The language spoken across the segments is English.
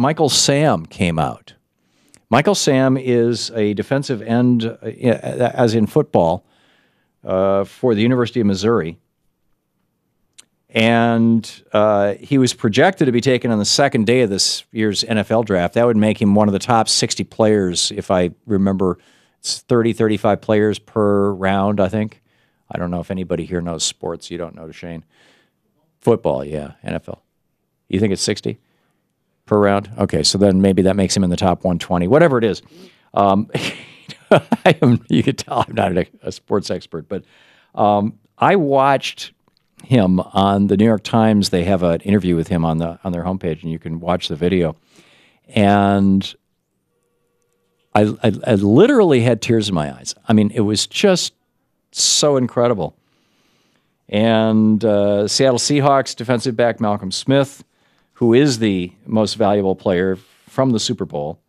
Michael Sam came out. Michael Sam is a defensive end, as in football, for the University of Missouri. And he was projected to be taken on the second day of this year's NFL draft. That would make him one of the top 60 players, if I remember. It's 30, 35 players per round, I think. I don't know if anybody here knows sports. You don't know, Shane. Football, yeah, NFL. You think it's 60 per round? Okay, so then maybe that makes him in the top 120, whatever it is. You could tell I'm not a sports expert, but I watched him on the New York Times. They have an interview with him on their homepage, and you can watch the video. And I literally had tears in my eyes. I mean, it was just so incredible. And Seattle Seahawks defensive back Malcolm Smith, who is the most valuable player from the Super Bowl.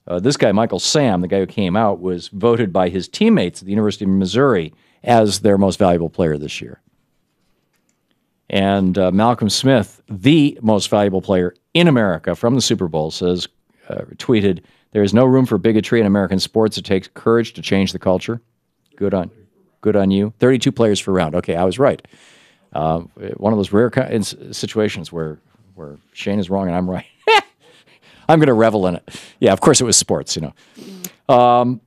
This guy, Michael Sam, the guy who came out, was voted by his teammates at the University of Missouri as their most valuable player this year. And Malcolm Smith, the most valuable player in America from the Super Bowl, tweeted, "There is no room for bigotry in American sports. It takes courage to change the culture." Good on you. 32 players per round. Okay, I was right. One of those rare situations where Shane is wrong and I'm right. I'm going to revel in it. Yeah, of course it was sports, you know.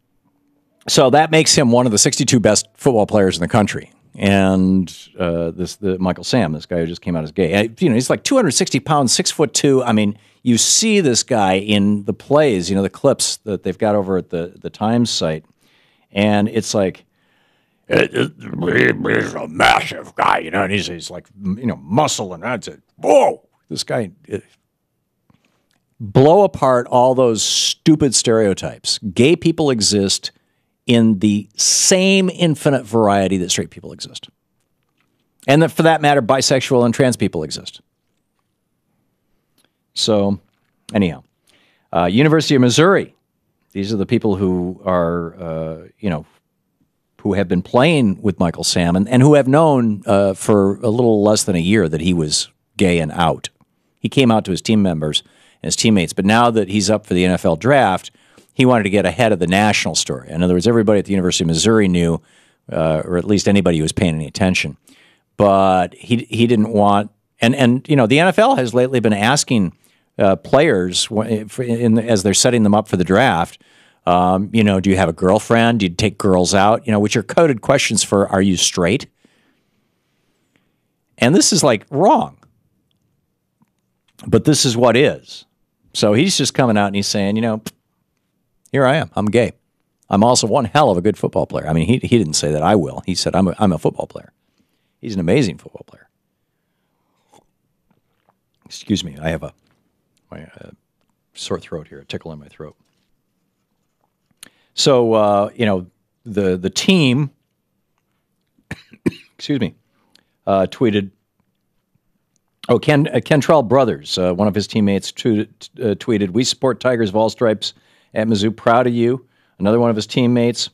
So that makes him one of the 62 best football players in the country. And the Michael Sam, this guy who just came out as gay, he's like 260 pounds, 6'2". I mean, you see this guy in the plays, the clips that they've got over at the Times site, and it's like, he's a massive guy, and he's like, muscle, and that's it. Whoa, this guy. Blow apart all those stupid stereotypes. Gay people exist in the same infinite variety that straight people exist. And that, for that matter, bisexual and trans people exist. So, anyhow, University of Missouri, these are the people who are, who have been playing with Michael Sam and who have known for a little less than a year that he was gay and out. He came out to his team members and his teammates, but now that he's up for the NFL draft, he wanted to get ahead of the national story. In other words, everybody at the University of Missouri knew, or at least anybody who was paying any attention. But he didn't want, and the NFL has lately been asking players as they're setting them up for the draft, do you have a girlfriend? Do you take girls out? Which are coded questions for, are you straight? And this is like wrong. But this is what is. So he's just coming out and he's saying, here I am. I'm gay. I'm also one hell of a good football player. I mean, he didn't say that I will. He said I'm a football player. He's an amazing football player. Excuse me. I have my sore throat here, a tickle in my throat. So, the team, excuse me, tweeted, Cantrell Brothers, one of his teammates, tweeted, "We support Tigers of all stripes at Mizzou. Proud of you." Another one of his teammates,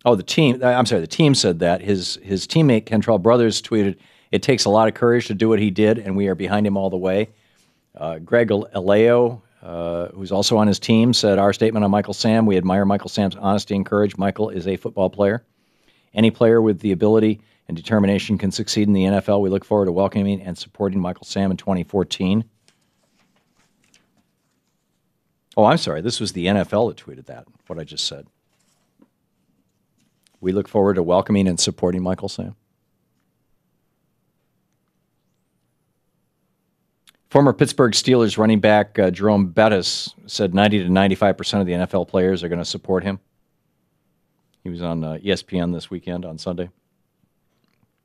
the team said that. His teammate, Cantrell Brothers, tweeted, "It takes a lot of courage to do what he did, and we are behind him all the way." Greg Aleo, who's also on his team, said, "Our statement on Michael Sam, we admire Michael Sam's honesty and courage. Michael is a football player. Any player with the ability and determination can succeed in the NFL. We look forward to welcoming and supporting Michael Sam in 2014. Oh, I'm sorry. This was the NFL that tweeted that, what I just said. We look forward to welcoming and supporting Michael Sam. Former Pittsburgh Steelers running back Jerome Bettis said 90 to 95% of the NFL players are going to support him. He was on ESPN this weekend on Sunday.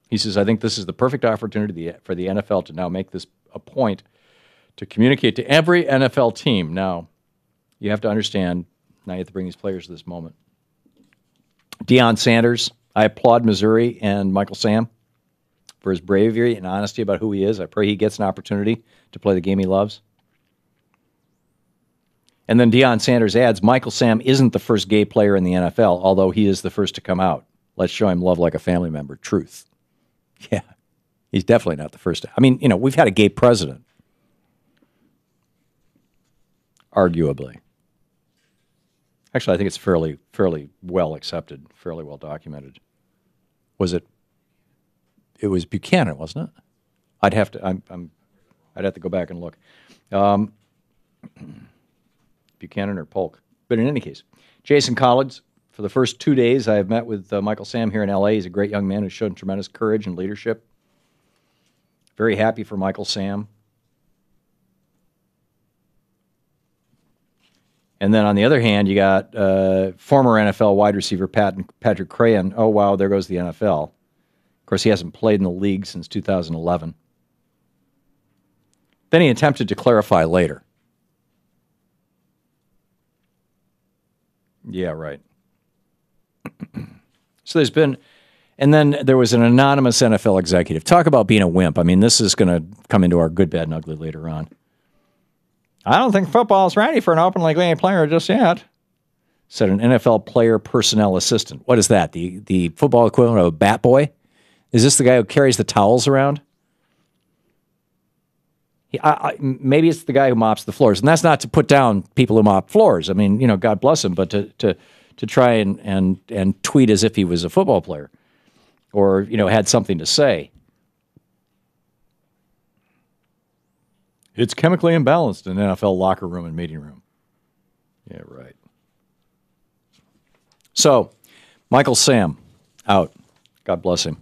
He says, "I think this is the perfect opportunity for the NFL to now make this a point to communicate to every NFL team. Now, you have to understand, now you have to bring these players to this moment." Deion Sanders, I applaud Missouri and Michael Sam for his bravery and honesty about who he is. I pray he gets an opportunity to play the game he loves. And then Deion Sanders adds, "Michael Sam isn't the first gay player in the NFL, although he is the first to come out. Let's show him love like a family member. Truth." Yeah, he's definitely not the first. I mean, we've had a gay president. arguably. Actually, I think it's fairly well accepted, fairly well documented. Was it? It was Buchanan, wasn't it? I'd have to. I'd have to go back and look. Buchanan or Polk. But in any case, Jason Collins. For the first 2 days, I have met with Michael Sam here in L.A. He's a great young man who's shown tremendous courage and leadership. Very happy for Michael Sam. And then on the other hand, you got former NFL wide receiver Patrick Crayon. Oh, wow, there goes the NFL. Of course, he hasn't played in the league since 2011. Then he attempted to clarify later. Yeah, right. So there's been, and then there was an anonymous NFL executive. Talk about being a wimp. I mean, this is going to come into our good, bad, and ugly later on. I don't think football's ready for an openly gay player just yet, said an NFL player personnel assistant. What is that? The football equivalent of a bat boy? Is this the guy who carries the towels around? Maybe it's the guy who mops the floors. And that's not to put down people who mop floors. I mean, God bless him, but to try and tweet as if he was a football player or, had something to say. It's chemically imbalanced in NFL locker room and meeting room. Yeah, right. So, Michael Sam, out. God bless him.